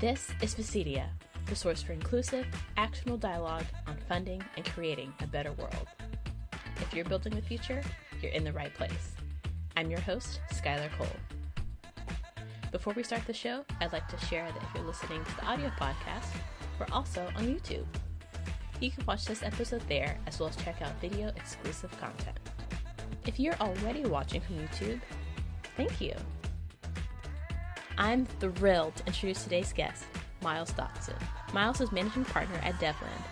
This is VCedia, the source for inclusive, actionable dialogue on funding and creating a better world. If you're building the future, you're in the right place. I'm your host, Skylar Cole. Before we start the show, I'd like to share that if you're listening to the audio podcast, we're also on YouTube. You can watch this episode there, as well as check out video exclusive content. If you're already watching from YouTube, thank you. I'm thrilled to introduce today's guest, Miles Dotson. Miles is managing partner at Devland,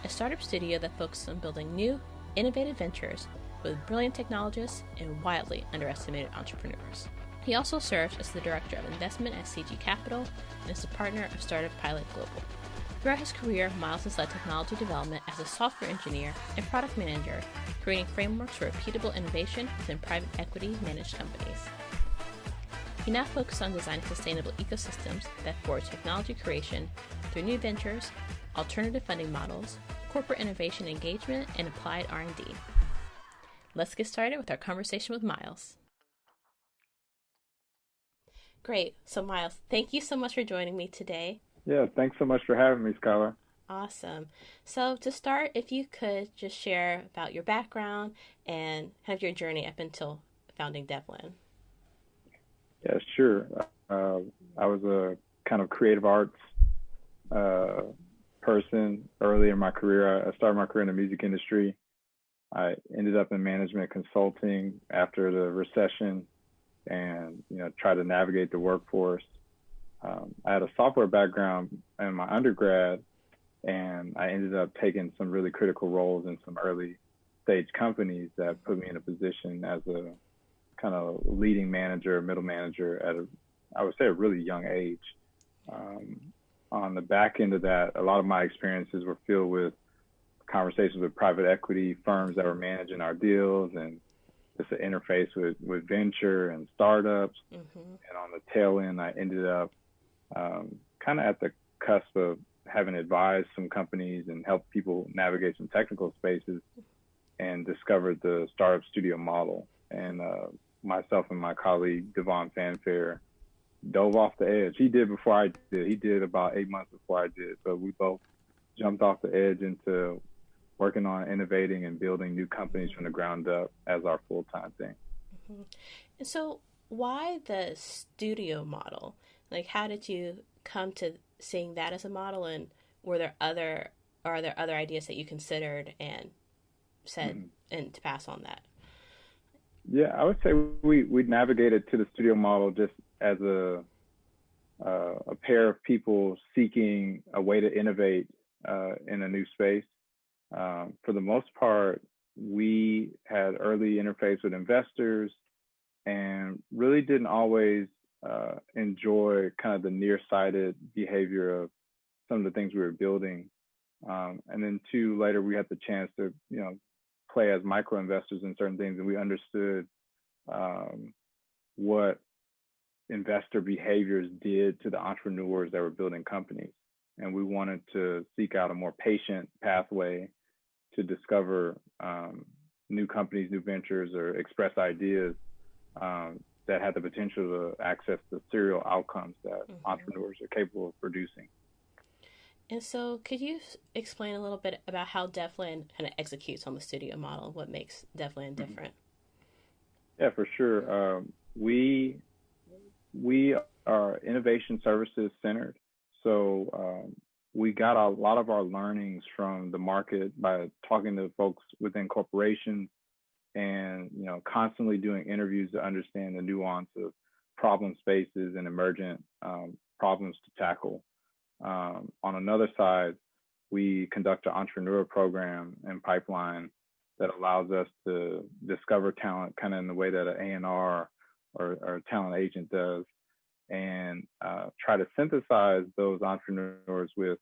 a startup studio that focuses on building new, innovative ventures with brilliant technologists and wildly underestimated entrepreneurs. He also serves as the director of investment at CG Capital and is a partner of StartupPilot Global. Throughout his career, Miles has led technology development as a software engineer and product manager, creating frameworks for repeatable innovation within private equity managed companies. He now focuses on designing sustainable ecosystems that forge technology creation through new ventures, alternative funding models, corporate innovation engagement, and applied R&D. Let's get started with our conversation with Miles. Great. So Miles, thank you so much for joining me today. Yeah, thanks so much for having me, Skylar. Awesome. So to start, if you could just share about your background and kind of your journey up until founding Devlin. Yeah, sure. I was a kind of creative arts person early in my career. I started my career in the music industry. I ended up in management consulting after the recession and, tried to navigate the workforce. I had a software background in my undergrad, and I ended up taking some really critical roles in some early stage companies that put me in a position as a kind of leading manager, middle manager at I would say a really young age. On the back end of that, a lot of my experiences were filled with conversations with private equity firms that were managing our deals and just an interface with venture and startups. Mm-hmm. And on the tail end, I ended up kind of at the cusp of having advised some companies and helped people navigate some technical spaces and discovered the startup studio model. And myself and my colleague, Devon Fanfare, dove off the edge. He did before I did. He did about 8 months before I did. But we both jumped off the edge into working on innovating and building new companies from the ground up as our full-time thing. Mm-hmm. And so why the studio model? Like, how did you come to seeing that as a model, and are there other ideas that you considered and said and to pass on that? Yeah, I would say we navigated to the studio model just as a pair of people seeking a way to innovate in a new space. For the most part, we had early interface with investors and really didn't always enjoy kind of the nearsighted behavior of some of the things we were building. And then later we had the chance to, play as micro investors in certain things, and we understood what investor behaviors did to the entrepreneurs that were building companies. And we wanted to seek out a more patient pathway to discover new companies, new ventures, or express ideas that had the potential to access the serial outcomes that entrepreneurs are capable of producing. And so could you explain a little bit about how Devlin kind of executes on the studio model? What makes Devlin different? Yeah, for sure. We are innovation services centered. So we got a lot of our learnings from the market by talking to folks within corporations and, constantly doing interviews to understand the nuance of problem spaces and emergent problems to tackle. On another side, we conduct an entrepreneur program and pipeline that allows us to discover talent kind of in the way that an A&R or a talent agent does, and try to synthesize those entrepreneurs with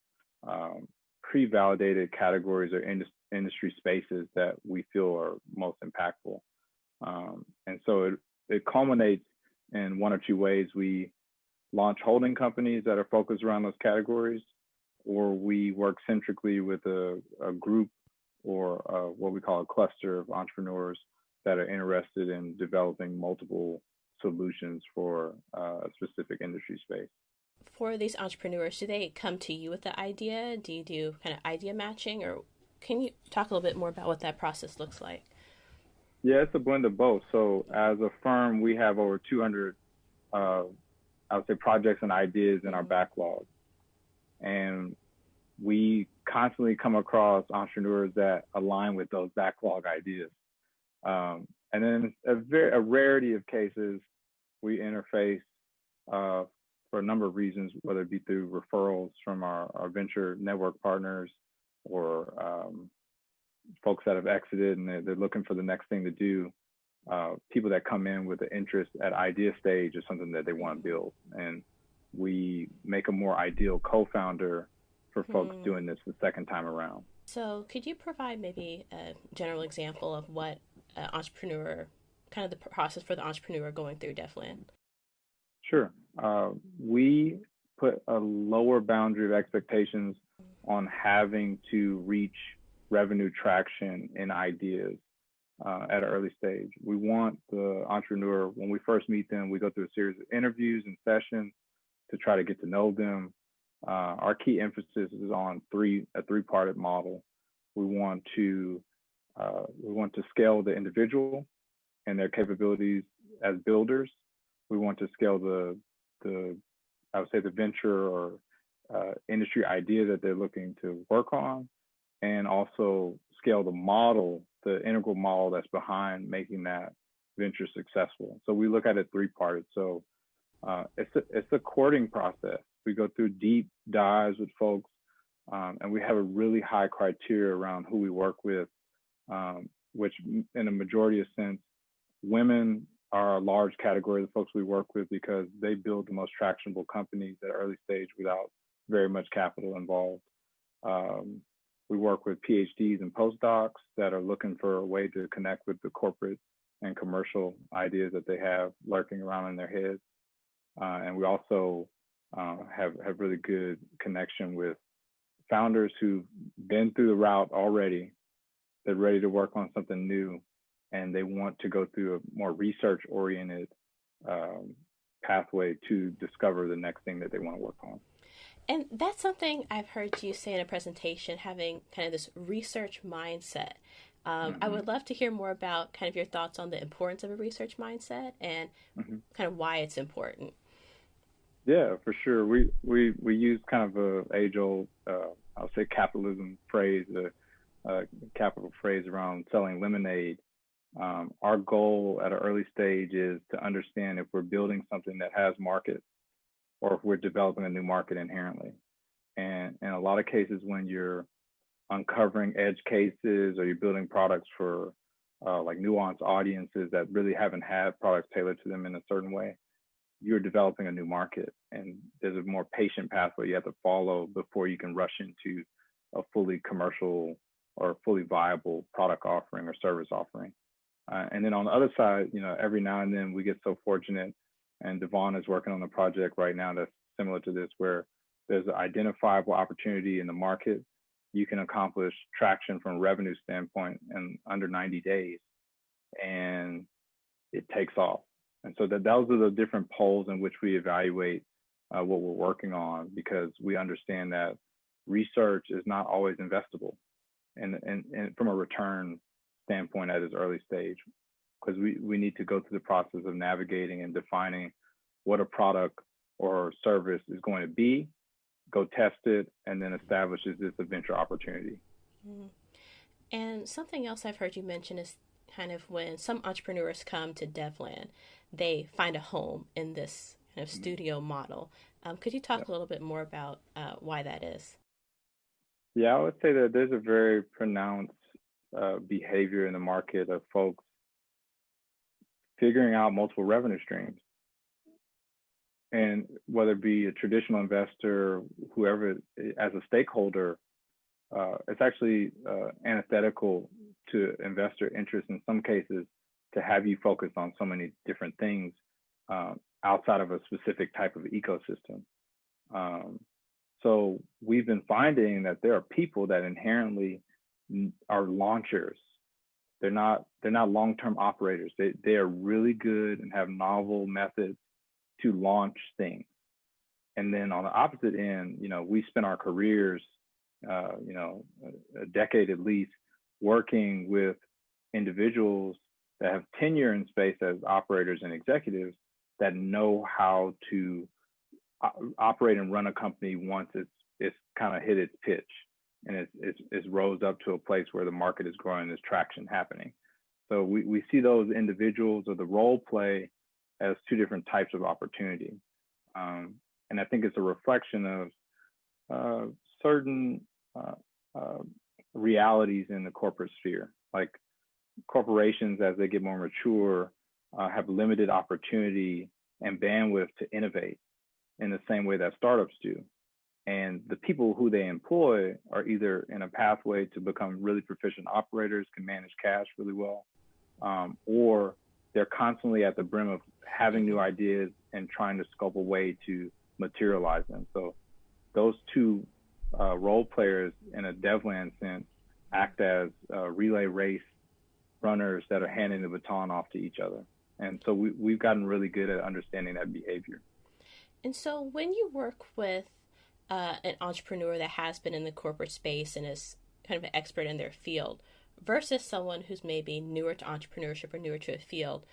pre-validated categories or industry spaces that we feel are most impactful. And so it culminates in one or two ways. We launch holding companies that are focused around those categories, or we work centrically with a group or what we call a cluster of entrepreneurs that are interested in developing multiple solutions for a specific industry space. for these entrepreneurs, do they come to you with the idea? Do you do kind of idea matching, or can you talk a little bit more about what that process looks like? Yeah, it's a blend of both. So as a firm, we have over 200, I would say, projects and ideas in our backlog. And we constantly come across entrepreneurs that align with those backlog ideas. And then a rarity of cases, we interface for a number of reasons, whether it be through referrals from our venture network partners or folks that have exited and they're looking for the next thing to do. People that come in with an interest at idea stage is something that they want to build. And we make a more ideal co-founder for folks doing this the second time around. So could you provide maybe a general example of what an entrepreneur, kind of the process for the entrepreneur going through Devlin? Sure. We put a lower boundary of expectations on having to reach revenue traction in ideas at an early stage. We want the entrepreneur, when we first meet them, we go through a series of interviews and sessions to try to get to know them. Our key emphasis is on a three-parted model. We want to scale the individual and their capabilities as builders. We want to scale I would say the venture or industry idea that they're looking to work on, and also scale the model, the integral model that's behind making that venture successful. So we look at it three-parted. So it's a courting process. We go through deep dives with folks, and we have a really high criteria around who we work with, which in a majority of sense, women are a large category of the folks we work with because they build the most tractionable companies at early stage without very much capital involved. We work with PhDs and postdocs that are looking for a way to connect with the corporate and commercial ideas that they have lurking around in their heads. And we also have really good connection with founders who've been through the route already. They're ready to work on something new, and they want to go through a more research-oriented pathway to discover the next thing that they want to work on. And that's something I've heard you say in a presentation, having kind of this research mindset. I would love to hear more about kind of your thoughts on the importance of a research mindset and kind of why it's important. Yeah, for sure. We use kind of a age-old, I'll say capitalism phrase, a capital phrase around selling lemonade. Our goal at an early stage is to understand if we're building something that has market or if we're developing a new market inherently. And in a lot of cases, when you're uncovering edge cases or you're building products for like nuanced audiences that really haven't had products tailored to them in a certain way, you're developing a new market. And there's a more patient pathway you have to follow before you can rush into a fully commercial or fully viable product offering or service offering. And then on the other side, every now and then we get so fortunate, and Devon is working on a project right now that's similar to this, where there's an identifiable opportunity in the market. You can accomplish traction from a revenue standpoint in under 90 days, and it takes off. And so those are the different poles in which we evaluate what we're working on, because we understand that research is not always investable, and from a return standpoint at its early stage, because we need to go through the process of navigating and defining what a product or service is going to be, go test it, and then establishes this a venture opportunity. And something else I've heard you mention is kind of when some entrepreneurs come to Devland, they find a home in this kind of studio model. Could you talk a little bit more about why that is? Yeah, I would say that there's a very pronounced behavior in the market of folks figuring out multiple revenue streams. And whether it be a traditional investor, whoever, as a stakeholder, it's actually antithetical to investor interest in some cases to have you focus on so many different things outside of a specific type of ecosystem. So we've been finding that there are people that inherently are launchers. They're not long-term operators. They are really good and have novel methods to launch things. And then on the opposite end, we spent our careers, a decade at least, working with individuals that have tenure in space as operators and executives that know how to operate and run a company once it's kind of hit its pitch and it's rose up to a place where the market is growing, there's traction happening. So we see those individuals or the role play as two different types of opportunity. And I think it's a reflection of certain realities in the corporate sphere. Like corporations, as they get more mature, have limited opportunity and bandwidth to innovate in the same way that startups do. And the people who they employ are either in a pathway to become really proficient operators, can manage cash really well, or they're constantly at the brim of having new ideas and trying to scope a way to materialize them. So those two role players in a Devland sense act as relay race runners that are handing the baton off to each other. And so we've gotten really good at understanding that behavior. And so when you work with an entrepreneur that has been in the corporate space and is kind of an expert in their field versus someone who's maybe newer to entrepreneurship or newer to a field,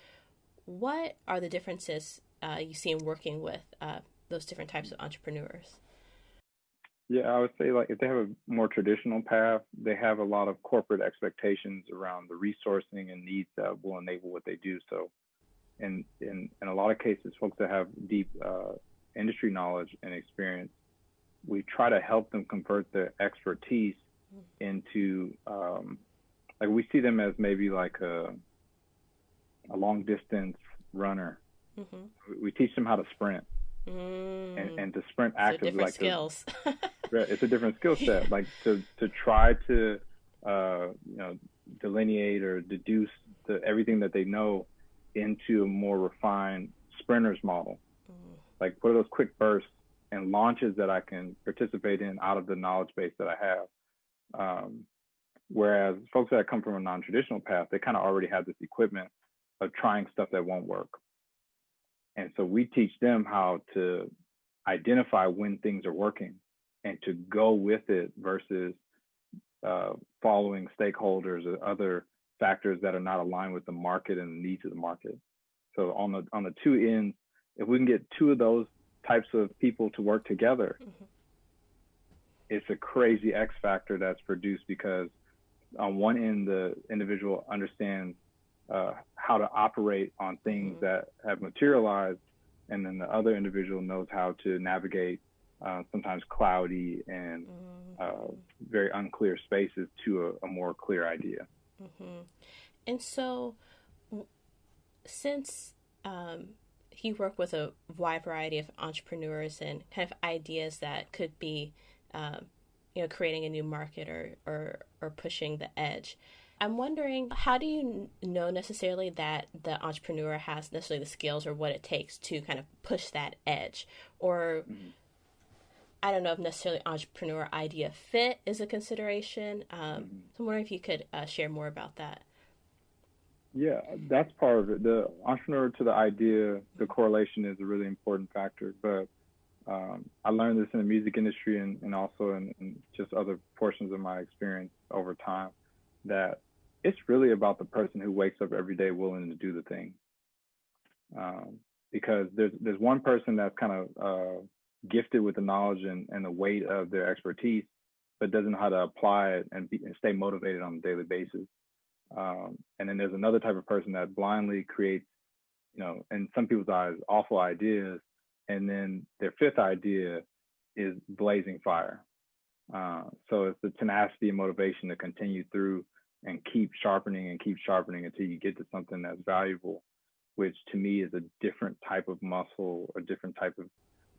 what are the differences you see in working with those different types of entrepreneurs? Yeah, I would say like if they have a more traditional path, they have a lot of corporate expectations around the resourcing and needs that will enable what they do. So in a lot of cases, folks that have deep industry knowledge and experience, we try to help them convert their expertise into like we see them as maybe like a long distance runner. Mm-hmm. We teach them how to sprint. And to sprint actively, different skills. It's a different skill set. Like to try to delineate or deduce everything that they know into a more refined sprinter's model. Like what are those quick bursts and launches that I can participate in out of the knowledge base that I have. Whereas folks that come from a non-traditional path, they kind of already have this equipment of trying stuff that won't work. And so we teach them how to identify when things are working and to go with it versus following stakeholders or other factors that are not aligned with the market and the needs of the market. So on the two ends, if we can get two of those types of people to work together, it's a crazy X factor that's produced because on one end, the individual understands how to operate on things that have materialized, and then the other individual knows how to navigate sometimes cloudy and very unclear spaces to a more clear idea. And so since you work with a wide variety of entrepreneurs and kind of ideas that could be creating a new market or pushing the edge, I'm wondering, how do you know necessarily that the entrepreneur has necessarily the skills or what it takes to kind of push that edge? Or I don't know if necessarily entrepreneur idea fit is a consideration. So I'm wondering if you could share more about that. Yeah, that's part of it. The entrepreneur to the idea, the correlation is a really important factor. But I learned this in the music industry and also in just other portions of my experience over time, that it's really about the person who wakes up every day willing to do the thing. Because there's one person that's kind of gifted with the knowledge and the weight of their expertise, but doesn't know how to apply it and stay motivated on a daily basis. And then there's another type of person that blindly creates, in some people's eyes, awful ideas. And then their fifth idea is blazing fire. So it's the tenacity and motivation to continue through and keep sharpening until you get to something that's valuable, which to me is a different type of muscle, a different type of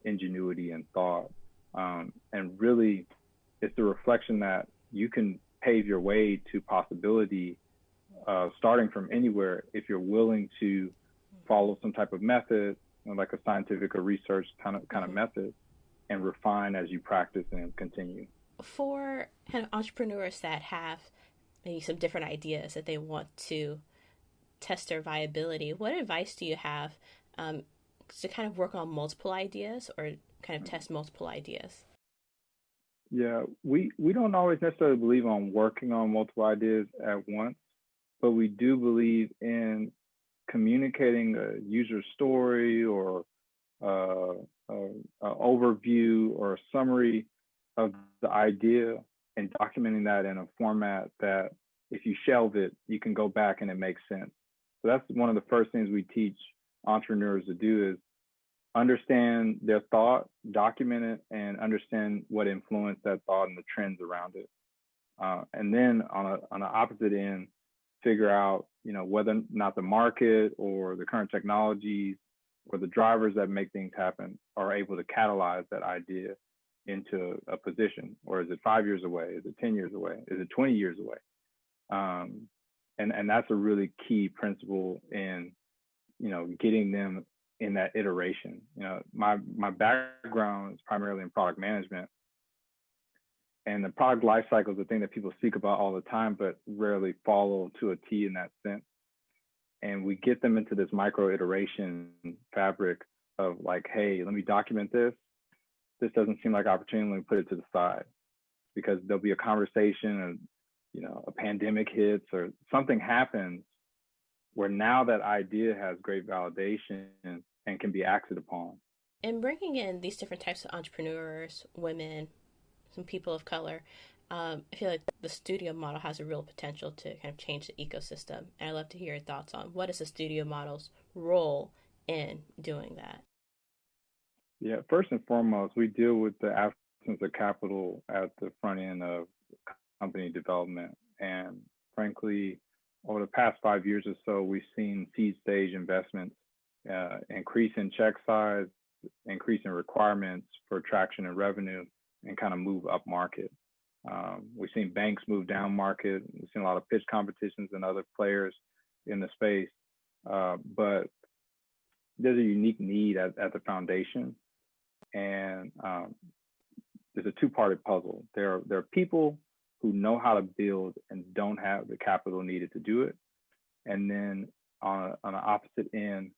ingenuity and thought. And really, it's the reflection that you can pave your way to possibility starting from anywhere if you're willing to follow some type of method, like a scientific or research kind of method, and refine as you practice and continue. For kind of entrepreneurs that have maybe some different ideas that they want to test their viability, what advice do you have to kind of work on multiple ideas or kind of test multiple ideas? Yeah, we don't always necessarily believe on working on multiple ideas at once, but we do believe in communicating a user story or a overview or a summary of the idea and documenting that in a format that if you shelve it, you can go back and it makes sense. So that's one of the first things we teach entrepreneurs to do is understand their thought, document it, and understand what influenced that thought and the trends around it. And then on the opposite end, figure out, whether or not the market or the current technologies or the drivers that make things happen are able to catalyze that idea into a position. Or is it 5 years away? Is it 10 years away? Is it 20 years away? And that's a really key principle in, getting them in that iteration. My background is primarily in product management. And the product life cycle is a thing that people speak about all the time, but rarely follow to a T in that sense. And we get them into this micro iteration fabric of like, hey, let me document this. This doesn't seem like opportunity. Let me put it to the side, because there'll be a conversation and, a pandemic hits or something happens where now that idea has great validation and can be acted upon. And bringing in these different types of entrepreneurs, women, some people of color, I feel like the studio model has a real potential to kind of change the ecosystem. And I'd love to hear your thoughts on what is the studio model's role in doing that? Yeah, first and foremost, we deal with the absence of capital at the front end of company development. And frankly, over the past 5 years or so, we've seen seed stage investments increase in check size, increase in requirements for traction and revenue, and kind of move up market. We've seen banks move down market. We've seen a lot of pitch competitions and other players in the space. But there's a unique need at the foundation. And there's a two-parted puzzle. There are people who know how to build and don't have the capital needed to do it. And then on the opposite end,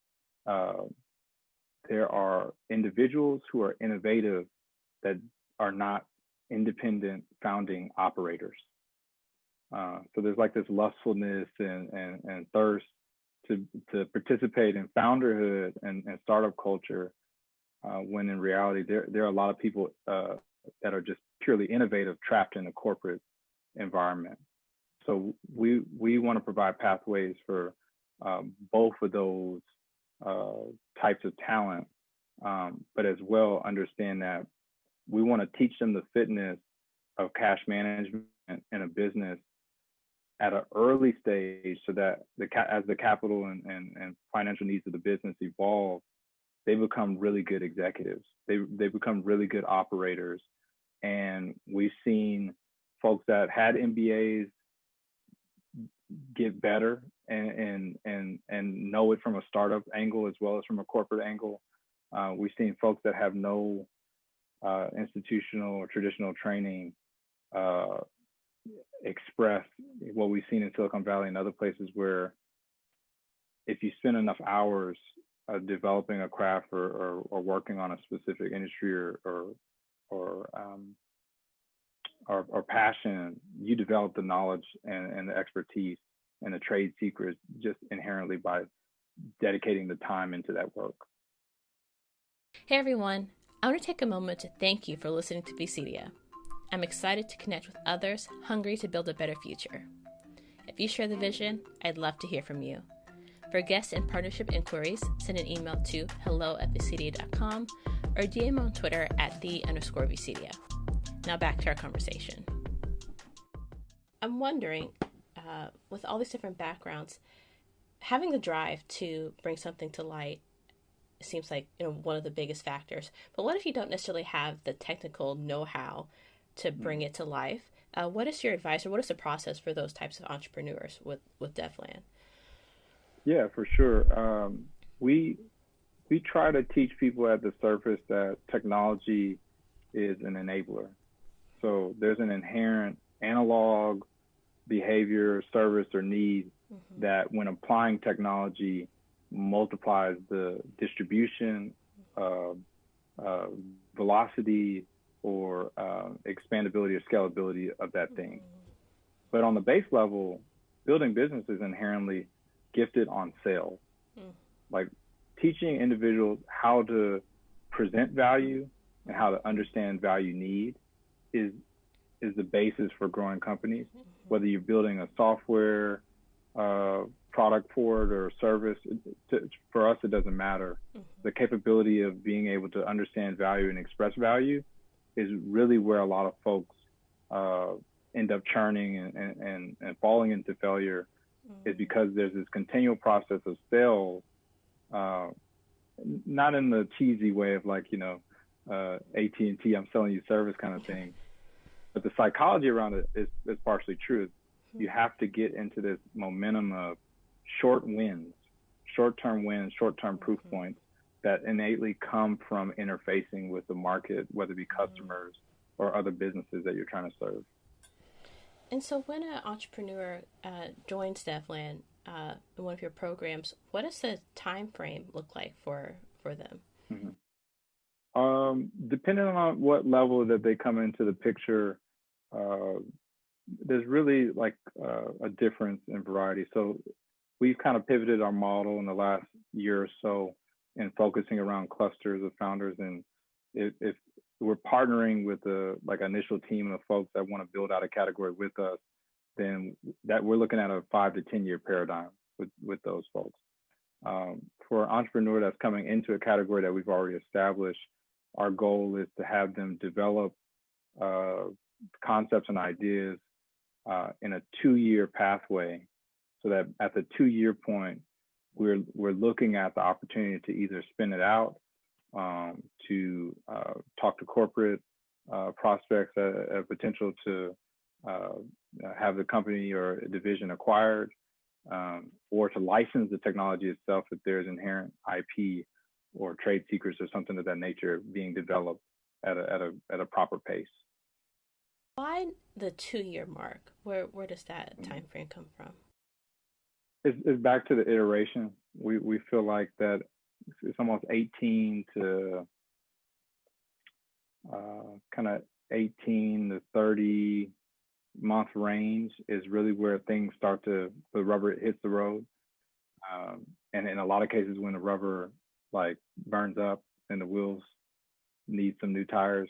there are individuals who are innovative that are not independent founding operators. So there's like this lustfulness and thirst to participate in founderhood and startup culture, when in reality there are a lot of people that are just purely innovative trapped in a corporate environment. So we want to provide pathways for both of those types of talent, but as well understand that we want to teach them the fitness of cash management in a business at an early stage, so that as the capital and financial needs of the business evolve, they become really good executives. They become really good operators. And we've seen folks that had MBAs get better and know it from a startup angle as well as from a corporate angle. We've seen folks that have no institutional or traditional training express what we've seen in Silicon Valley and other places, where if you spend enough hours developing a craft or working on a specific industry or passion, you develop the knowledge and the expertise and the trade secrets just inherently by dedicating the time into that work. Hey everyone, I want to take a moment to thank you for listening to VCedia. I'm excited to connect with others hungry to build a better future. If you share the vision, I'd love to hear from you. For guest and partnership inquiries, send an email to hello@vcedia.com or DM on Twitter at @the_VCedia. Now back to our conversation. I'm wondering, with all these different backgrounds, having the drive to bring something to light seems like one of the biggest factors. But what if you don't necessarily have the technical know-how to bring it to life? What is your advice, or what is the process for those types of entrepreneurs with Devland? Yeah, for sure. We try to teach people at the surface that technology is an enabler. So there's an inherent analog behavior, service, or need that when applying technology multiplies the distribution, uh, uh, velocity, or expandability or scalability of that thing. But on the base level, building business is inherently gifted on sales. Like teaching individuals how to present value and how to understand value need is the basis for growing companies. Whether you're building a software product for it or service, for us it doesn't matter. The capability of being able to understand value and express value is really where a lot of folks end up churning and falling into failure, is because there's this continual process of sales, not in the cheesy way of like, AT&T, I'm selling you service kind of thing, but the psychology around it is partially true. You have to get into this momentum of short-term wins, short-term proof points that innately come from interfacing with the market, whether it be customers or other businesses that you're trying to serve. And so when an entrepreneur joins Devland in one of your programs, what does the time frame look like for them? Depending on what level that they come into the picture, there's really like a difference in variety. So we've kind of pivoted our model in the last year or so in focusing around clusters of founders. And if we're partnering with the initial team of folks that want to build out a category with us, then that we're looking at a 5 to 10 year paradigm with those folks. For an entrepreneur that's coming into a category that we've already established, our goal is to have them develop concepts and ideas in a 2-year pathway, so that at the 2-year point, we're looking at the opportunity to either spin it out, to talk to corporate prospects, a potential to have the company or division acquired, or to license the technology itself if there's inherent IP or trade secrets or something of that nature being developed at a proper pace. Why the 2-year mark? Where does that time frame come from? It's back to the iteration. We feel like that it's almost 18 to kind of 18 to 30 month range is really where things start the rubber hits the road. And in a lot of cases, when the rubber burns up and the wheels need some new tires,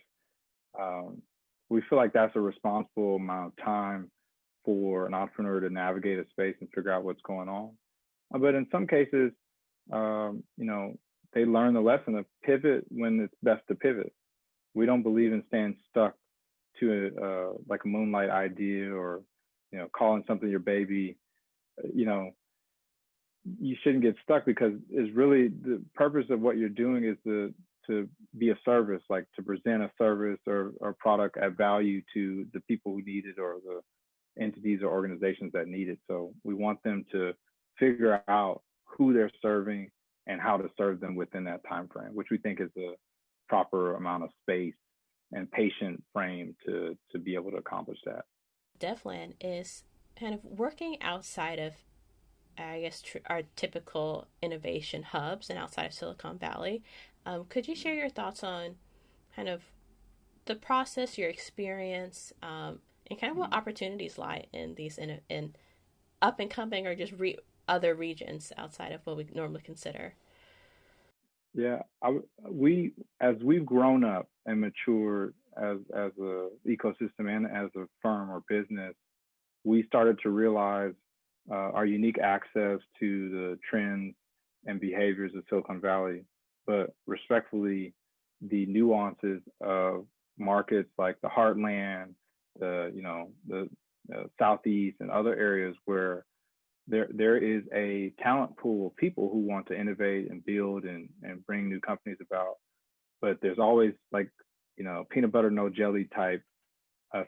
we feel like that's a responsible amount of time for an entrepreneur to navigate a space and figure out what's going on. But in some cases, they learn the lesson of pivot when it's best to pivot. We don't believe in staying stuck to a moonlight idea or, calling something your baby. You shouldn't get stuck, because it's really the purpose of what you're doing is to be a service, like to present a service or product at value to the people who need it or the entities or organizations that need it. So we want them to figure out who they're serving and how to serve them within that time frame, which we think is a proper amount of space and patient frame to be able to accomplish that. Devlin is kind of working outside of, I guess, our typical innovation hubs and outside of Silicon Valley. Could you share your thoughts on kind of the process, your experience, and kind of what opportunities lie in these in up and coming or just other regions outside of what we normally consider? Yeah, as we've grown up and matured as a ecosystem and as a firm or business, we started to realize our unique access to the trends and behaviors of Silicon Valley, but respectfully, the nuances of markets like the Heartland, the Southeast and other areas where there is a talent pool of people who want to innovate and build and bring new companies about, but there's always peanut butter, no jelly type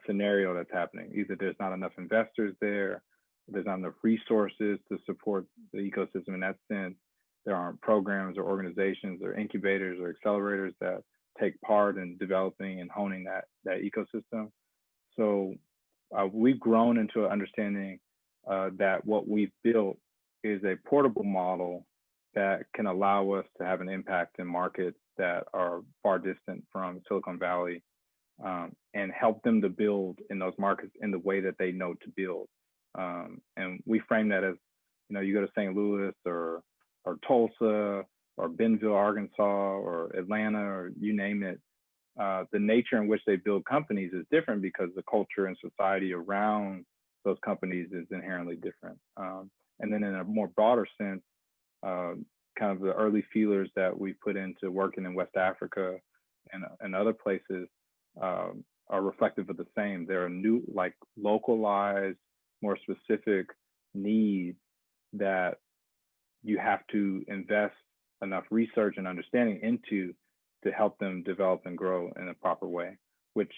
scenario that's happening. Either there's not enough investors there's not enough resources to support the ecosystem in that sense. There aren't programs or organizations or incubators or accelerators that take part in developing and honing that ecosystem. So we've grown into an understanding that what we've built is a portable model that can allow us to have an impact in markets that are far distant from Silicon Valley, and help them to build in those markets in the way that they know to build. And we frame that as, you go to St. Louis or Tulsa or Bentonville, Arkansas, or Atlanta, or you name it. The nature in which they build companies is different because the culture and society around those companies is inherently different. And then in a more broader sense, kind of the early feelers that we put into working in West Africa and other places are reflective of the same. There are new, like localized, more specific needs that you have to invest enough research and understanding into to help them develop and grow in a proper way, which,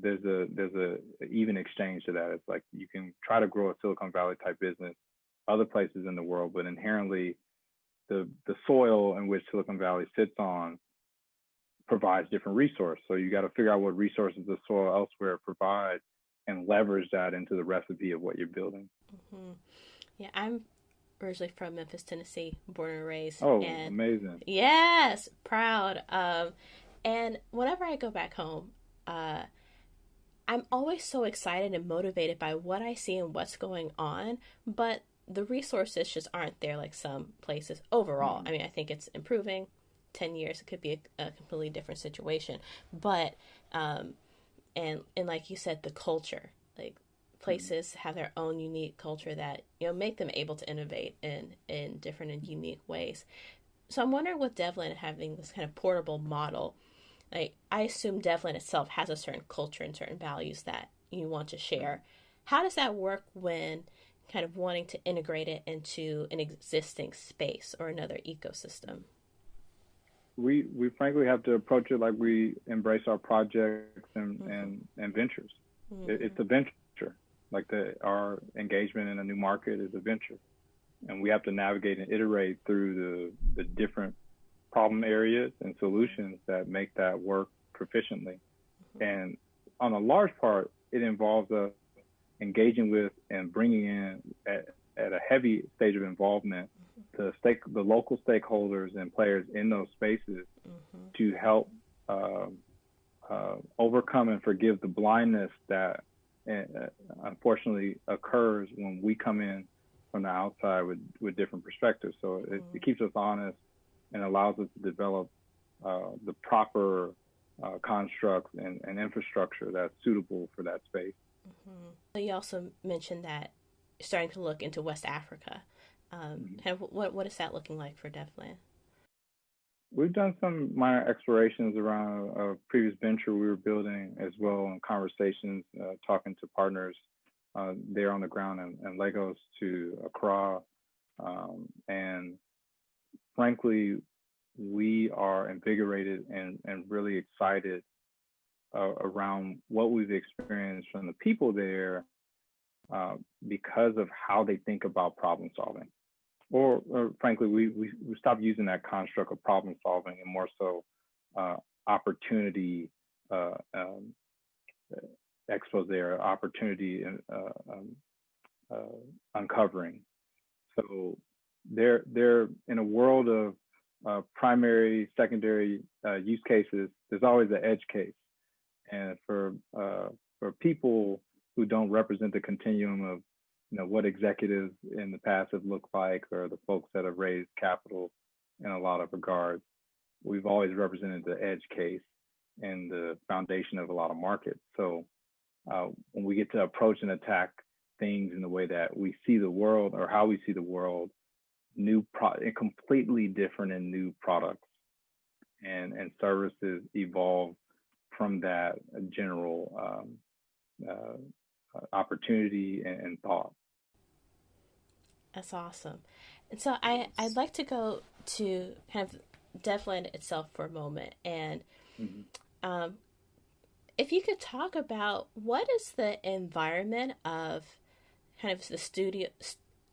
there's a even exchange to that. It's like you can try to grow a Silicon Valley type business other places in the world, but inherently the soil in which Silicon Valley sits on provides different resources. So you got to figure out what resources the soil elsewhere provides and leverage that into the recipe of what you're building. Mm-hmm. Yeah, I'm originally from Memphis, Tennessee, born and raised. Oh, and amazing. Yes, proud. And whenever I go back home, I'm always so excited and motivated by what I see and what's going on, but the resources just aren't there like some places overall. Mm-hmm. I mean, I think it's improving. 10 years, it could be a completely different situation. But, and like you said, the culture, like places have their own unique culture that, make them able to innovate in different and unique ways. So I'm wondering with Devlin having this kind of portable model, like I assume Devlin itself has a certain culture and certain values that you want to share. How does that work when kind of wanting to integrate it into an existing space or another ecosystem? We frankly have to approach it like we embrace our projects and ventures. Mm-hmm. It's a venture. Like our engagement in a new market is a venture. And we have to navigate and iterate through the different problem areas and solutions that make that work proficiently. Mm-hmm. And on a large part, it involves us engaging with and bringing in at a heavy stage of involvement the local stakeholders and players in those spaces to help overcome and forgive the blindness that unfortunately occurs when we come in from the outside with different perspectives. So it keeps us honest and allows us to develop the proper constructs and infrastructure that's suitable for that space. Mm-hmm. You also mentioned that you're starting to look into West Africa. Kind of what is that looking like for Devlin? We've done some minor explorations around a previous venture we were building as well, and conversations, talking to partners there on the ground in Lagos to Accra. And frankly, we are invigorated and really excited around what we've experienced from the people there because of how they think about problem solving. Or frankly, we stopped using that construct of problem solving and more so opportunity expose there, opportunity uncovering. So they're in a world of primary, secondary use cases. There's always an edge case, and for people who don't represent the continuum of what executives in the past have looked like, or the folks that have raised capital in a lot of regards, we've always represented the edge case and the foundation of a lot of markets. So when we get to approach and attack things in the way that we see the world or how we see the world, completely different and new products and services evolve from that general opportunity and thought. That's awesome. And so I'd like to go to kind of Devland itself for a moment. And if you could talk about what is the environment of kind of the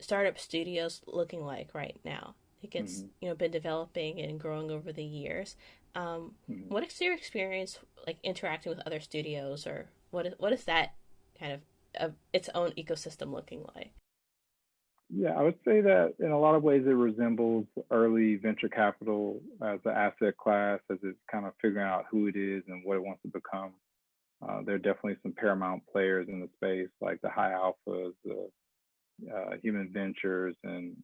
startup studios looking like right now? I think it's been developing and growing over the years. What is your experience like interacting with other studios, or what is that kind of its own ecosystem looking like? Yeah, I would say that in a lot of ways it resembles early venture capital as an asset class, as it's kind of figuring out who it is and what it wants to become. There are definitely some paramount players in the space, like the High Alphas, the Human Ventures, and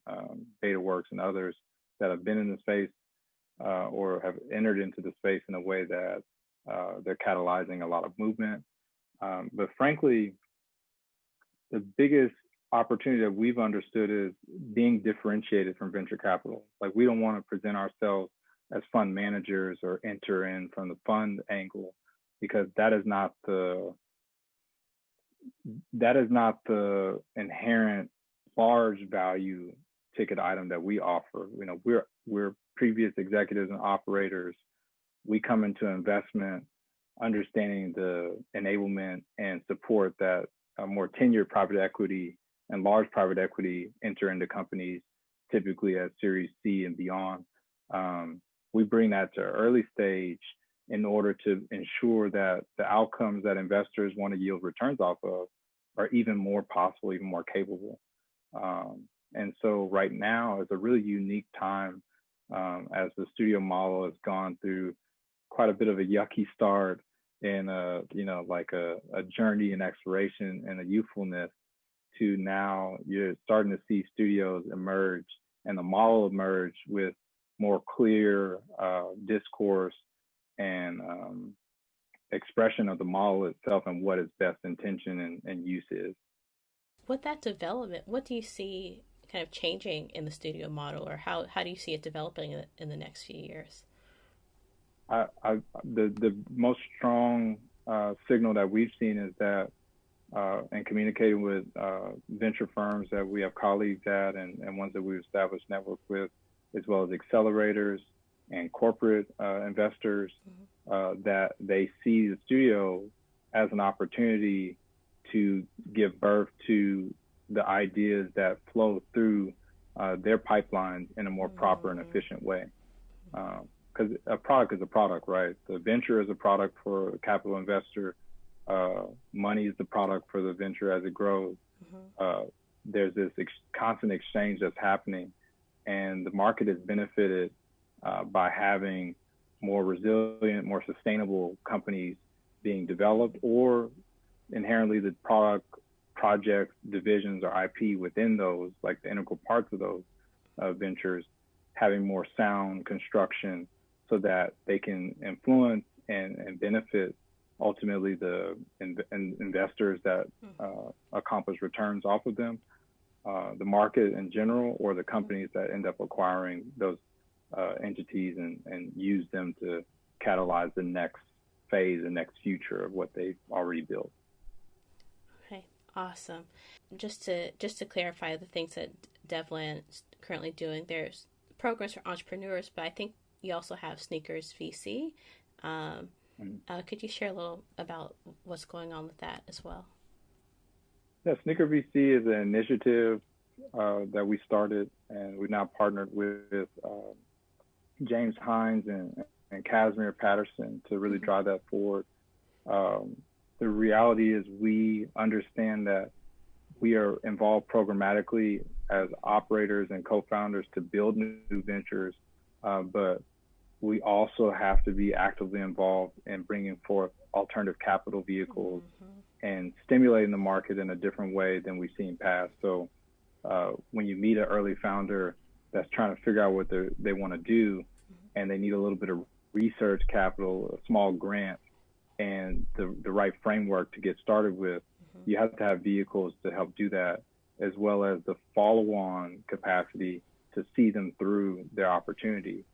BetaWorks and others that have been in the space or have entered into the space in a way that they're catalyzing a lot of movement. But frankly, the biggest opportunity that we've understood is being differentiated from venture capital. Like, we don't want to present ourselves as fund managers or enter in from the fund angle, because that is not the inherent large value ticket item that we offer. You know, we're previous executives and operators. We come into investment understanding the enablement and support that more tenured private equity and large private equity enter into companies, typically at Series C and beyond. We bring that to early stage in order to ensure that the outcomes that investors want to yield returns off of are even more possible, even more capable. And so right now is a really unique time as the studio model has gone through quite a bit of a yucky start and like a journey and exploration and a youthfulness, to now you're starting to see studios emerge and the model emerge with more clear discourse and expression of the model itself and what its best intention and use is. With that development, what do you see kind of changing in the studio model, or how do you see it developing in the next few years? The most strong signal that we've seen is that and communicating with venture firms that we have colleagues at and ones that we've established network with, as well as accelerators and corporate investors, that they see the studio as an opportunity to give birth to the ideas that flow through their pipelines in a more proper and efficient way. Because a product is a product, right? The venture is a product for a capital investor. Money is the product for the venture as it grows. There's this constant exchange that's happening, and the market has benefited by having more resilient, more sustainable companies being developed, or inherently the projects, divisions, or IP within those, like the integral parts of those ventures, having more sound construction so that they can influence and benefit ultimately the investors that accomplish returns off of them, the market in general, or the companies that end up acquiring those entities and use them to catalyze the next phase, the next future of what they've already built. Okay, awesome. Just to clarify the things that Devland is currently doing, there's programs for entrepreneurs, but I think you also have Sneakers VC. Could you share a little about what's going on with that as well? Yeah, Sneaker VC is an initiative that we started, and we've now partnered with James Hines and Casimir Patterson to really drive that forward. The reality is we understand that we are involved programmatically as operators and co-founders to build new ventures, but we also have to be actively involved in bringing forth alternative capital vehicles and stimulating the market in a different way than we've seen past. So when you meet an early founder that's trying to figure out what they want to do, and they need a little bit of research capital, a small grant, and the right framework to get started with, you have to have vehicles to help do that, as well as the follow-on capacity to see them through their opportunity.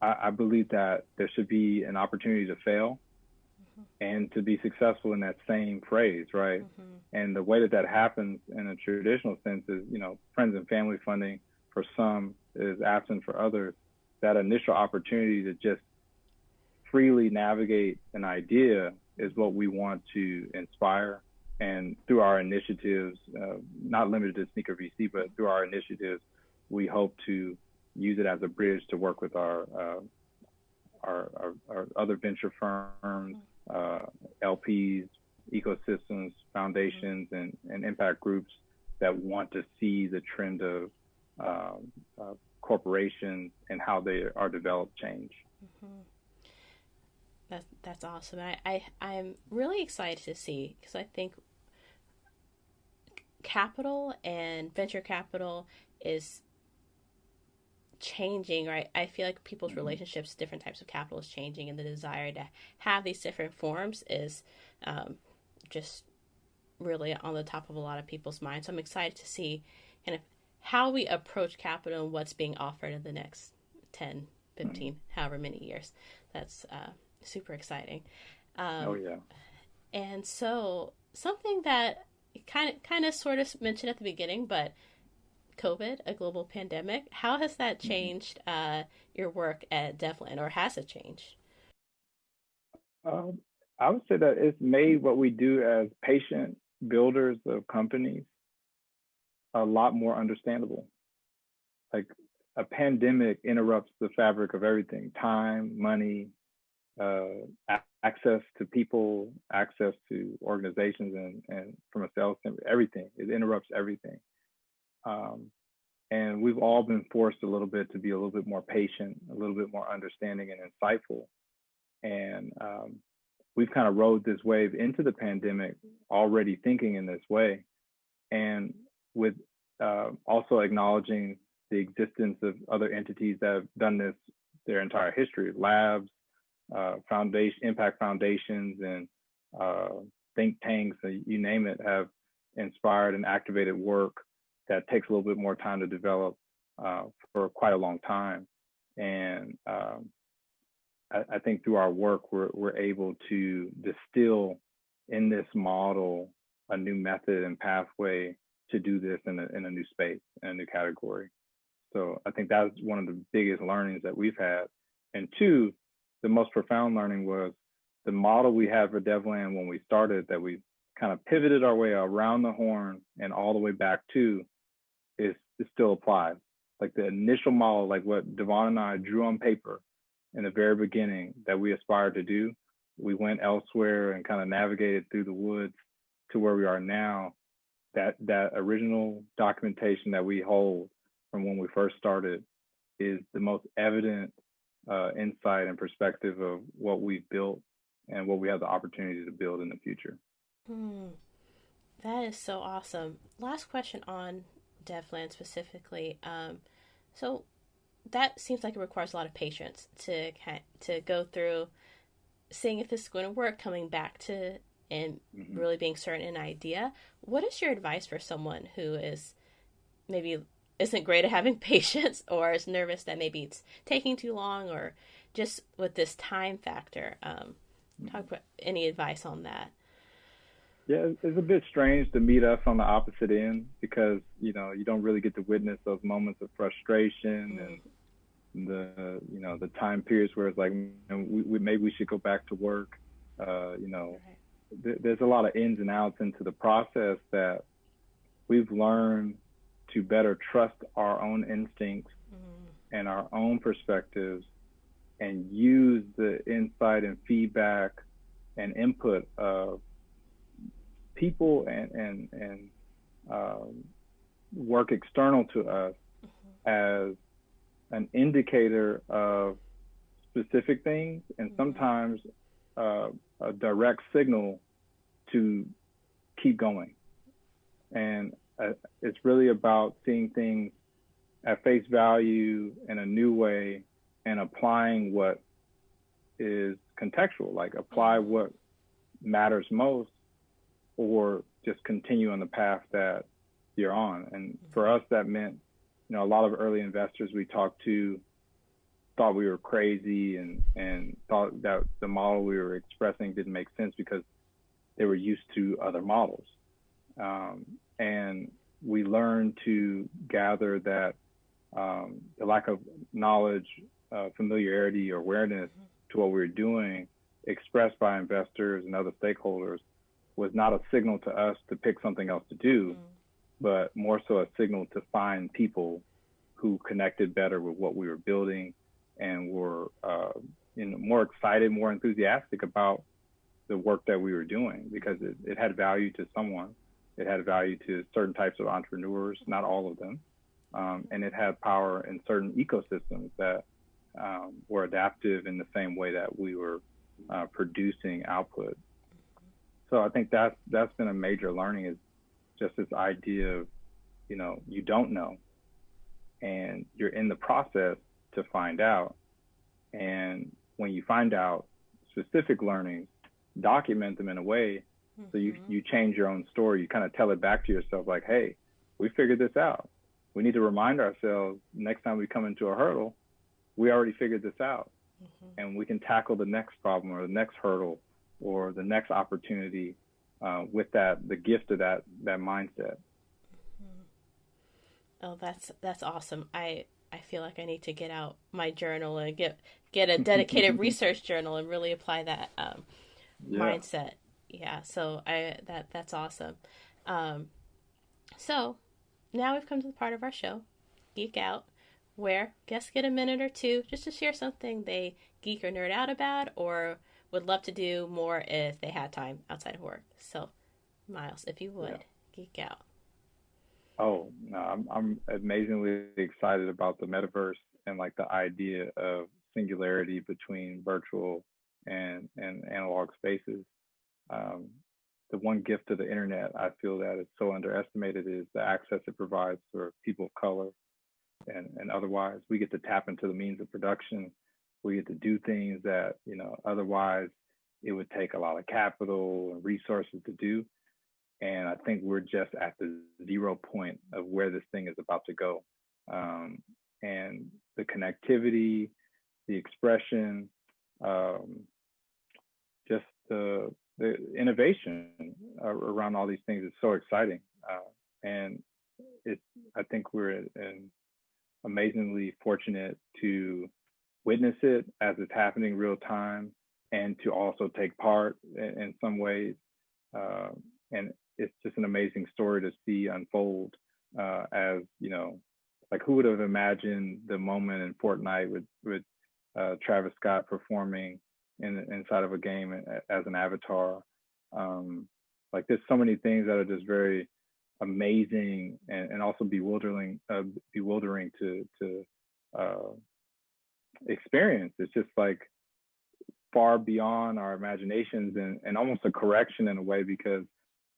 I believe that there should be an opportunity to fail and to be successful in that same phrase, right? And the way that happens in a traditional sense is, friends and family funding for some is absent for others. That initial opportunity to just freely navigate an idea is what we want to inspire. And through our initiatives, not limited to Sneaker VC, but through our initiatives, we hope to use it as a bridge to work with our other venture firms, LPs, ecosystems, foundations, and impact groups that want to see the trend of corporations and how they are developed change. Mm-hmm. That's awesome. I'm really excited to see, because I think capital and venture capital is changing, right? I feel like people's relationships, different types of capital is changing, and the desire to have these different forms is just really on the top of a lot of people's minds. So I'm excited to see kind of how we approach capital and what's being offered in the next 10, 15, however many years. That's super exciting. Oh yeah. And so something that kind of sort of mentioned at the beginning, but COVID, a global pandemic, how has that changed your work at Devlin, or has it changed? I would say that it's made what we do as patient builders of companies a lot more understandable. Like, a pandemic interrupts the fabric of everything: time, money, access to people, access to organizations, and from a sales standpoint, everything. It interrupts everything. And we've all been forced a little bit to be a little bit more patient, a little bit more understanding and insightful. And we've kind of rode this wave into the pandemic already thinking in this way. And with also acknowledging the existence of other entities that have done this their entire history: labs, impact foundations, and think tanks, you name it, have inspired and activated work that takes a little bit more time to develop for quite a long time. And I think through our work, we're able to distill in this model a new method and pathway to do this in a new space, in a new category. So I think that's one of the biggest learnings that we've had. And two, the most profound learning was the model we had for Devland when we started, that we kind of pivoted our way around the horn and all the way back to, is still applied. Like the initial model, like what Devon and I drew on paper in the very beginning that we aspired to do, we went elsewhere and kind of navigated through the woods to where we are now. That original documentation that we hold from when we first started is the most evident insight and perspective of what we've built and what we have the opportunity to build in the future. That is so awesome. Last question on Devland specifically. So that seems like it requires a lot of patience to go through seeing if this is going to work, coming back to and really being certain in an idea. What is your advice for someone who is maybe isn't great at having patience, or is nervous that maybe it's taking too long, or just with this time factor? Talk about any advice on that. Yeah, it's a bit strange to meet us on the opposite end, because you don't really get to witness those moments of frustration and the time periods where it's like, maybe we should go back to work. Right. There's a lot of ins and outs into the process that we've learned to better trust our own instincts and our own perspectives, and use the insight and feedback and input of people and work external to us as an indicator of specific things, and sometimes a direct signal to keep going. And it's really about seeing things at face value in a new way and applying what is contextual, like apply what matters most, or just continue on the path that you're on. And for us, that meant, a lot of early investors we talked to thought we were crazy and thought that the model we were expressing didn't make sense because they were used to other models. And we learned to gather that the lack of knowledge, familiarity, or awareness to what we were doing, expressed by investors and other stakeholders, was not a signal to us to pick something else to do, but more so a signal to find people who connected better with what we were building and were more excited, more enthusiastic about the work that we were doing, because it had value to someone. It had value to certain types of entrepreneurs, not all of them. And it had power in certain ecosystems that were adaptive in the same way that we were producing output. So I think that's been a major learning, is just this idea of, you don't know, and you're in the process to find out. And when you find out specific learnings, document them in a way so you change your own story. You kind of tell it back to yourself like, hey, we figured this out. We need to remind ourselves next time we come into a hurdle, we already figured this out. And we can tackle the next problem or the next hurdle or the next opportunity with the gift of that mindset. Oh, that's awesome. I feel like I need to get out my journal and get a dedicated research journal and really apply that mindset. Yeah. So that's awesome. So now we've come to the part of our show, Geek Out, where guests get a minute or two just to share something they geek or nerd out about or would love to do more if they had time outside of work. So, Miles, if you would, geek out. Oh, no, I'm amazingly excited about the metaverse and like the idea of singularity between virtual and analog spaces. The one gift of the internet I feel that is so underestimated is the access it provides for people of color and otherwise. We get to tap into the means of production. We get to do things that, otherwise it would take a lot of capital and resources to do. And I think we're just at the 0 point of where this thing is about to go. And the connectivity, the expression, just the innovation around all these things is so exciting. And I think we're amazingly fortunate to witness it as it's happening real time and to also take part in some ways. And it's just an amazing story to see unfold as, like who would have imagined the moment in Fortnite with Travis Scott performing inside of a game as an avatar. Like there's so many things that are just very amazing and also bewildering to experience. It's just like far beyond our imaginations and almost a correction in a way, because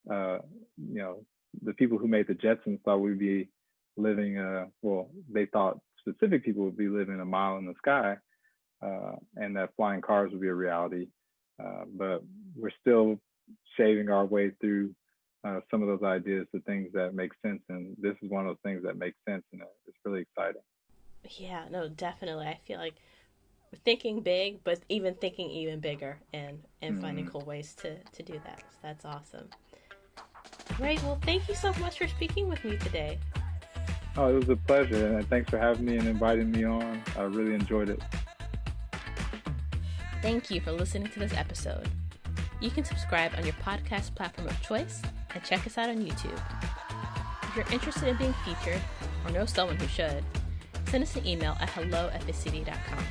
the people who made the Jetsons thought we'd be living they thought specific people would be living a mile in the sky, and that flying cars would be a reality. But we're still shaving our way through some of those ideas to things that make sense. And this is one of those things that makes sense, and it's really exciting. Yeah, no, definitely. I feel like we're thinking big, but even thinking even bigger and finding cool ways to do that. So that's awesome. Great. Well, thank you so much for speaking with me today. Oh, it was a pleasure. And thanks for having me and inviting me on. I really enjoyed it. Thank you for listening to this episode. You can subscribe on your podcast platform of choice and check us out on YouTube. If you're interested in being featured or know someone who should, send us an email at hello@VCedia.com.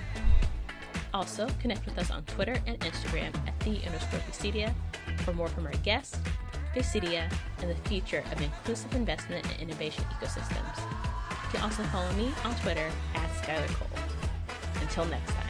Also, connect with us on Twitter and Instagram at @the_VCedia for more from our guests, VCedia, and the future of inclusive investment and innovation ecosystems. You can also follow me on Twitter @SkylarCole. Until next time.